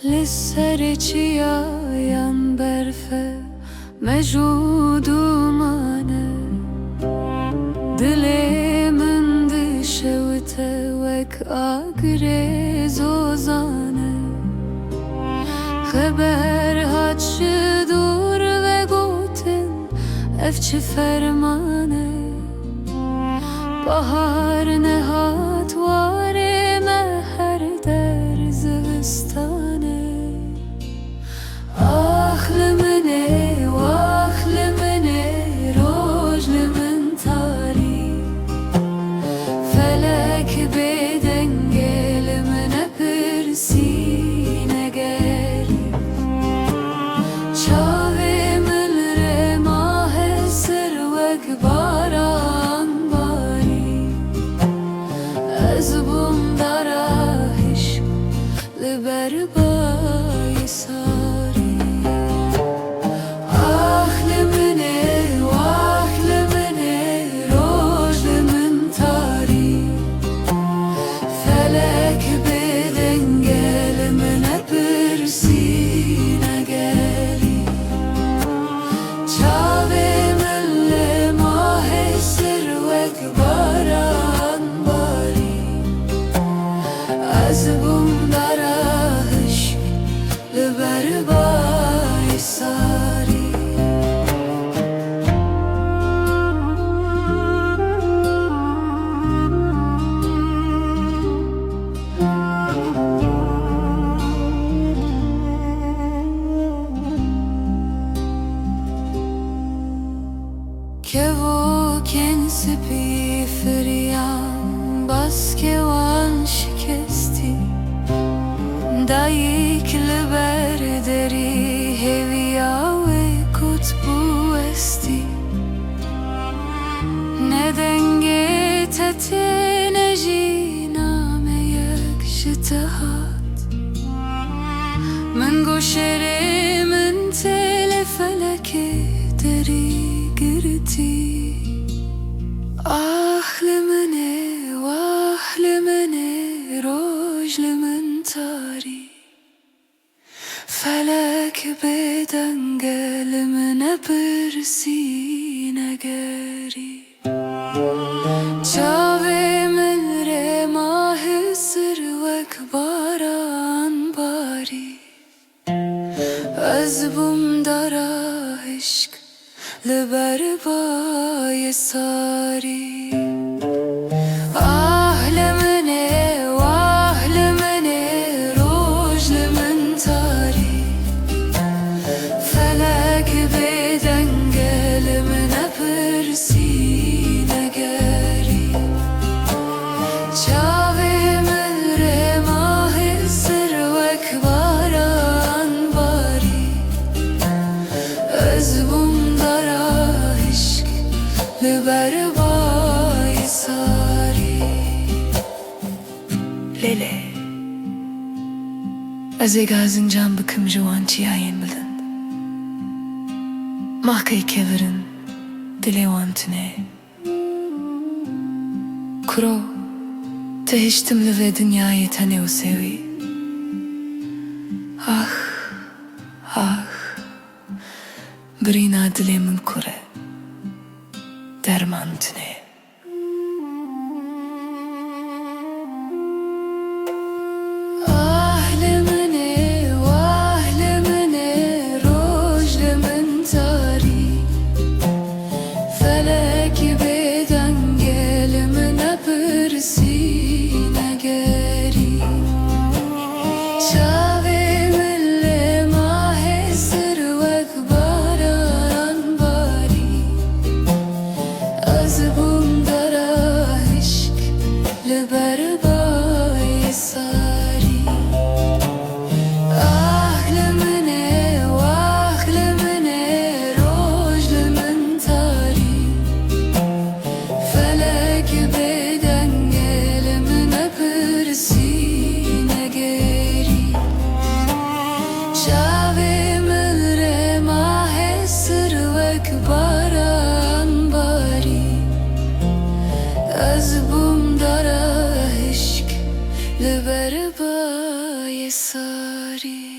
للسرچیا ین برفه مجودومانه دلمن دشوته وک آگرز وزانه خبر هات شدور و گوتن افچ فرمانه bahar nehat vare meher der zivistane ahlimine vahlimine rojlimin tari felek bedengelimine pirsine geli çavimil remahe sirvek baran azbum dara hişk liberbay sari ahlimine vahlimine rojlimin tari felek bedengelimine pirsine geli çavimille mahe sirvek baran azbum dara hışk liberbay sari که वो kensi pi firyan bas ke wan şikesti dayik liber deri heviya ve kutbu esti ne denge tetine jiname yak şitahat min goşere min tele feleke deri girti ahlimine vahlimine rojlimin tari felek bedengelimine pirsine geri çavimil remahi sirvek baran bari azbum dara hişk liberbay sari ahlimine vahlimine rojlimin tari felek bedengelimine pirsine geri çavimil remahi sirvek baran bari azbum dara hişk liberbay sari lele az egazin can bıkım juan çiyayen bilin mahkay keverin dilevantine kuro tehiştimli ve dünyayı tane o sevi ah ah brina dilemin kure dermantine ahlimine vahlimine rojlimin tari felek bedengelimine pirsine geri çavimille mahe sirvek baran bari azbum dara hişk liberbay sari ahlimine vahlimine rojlimin tari felek bedengelimine pirsine geri çavimil remahe sirvek baran bari azbum dara hişk liberbay sari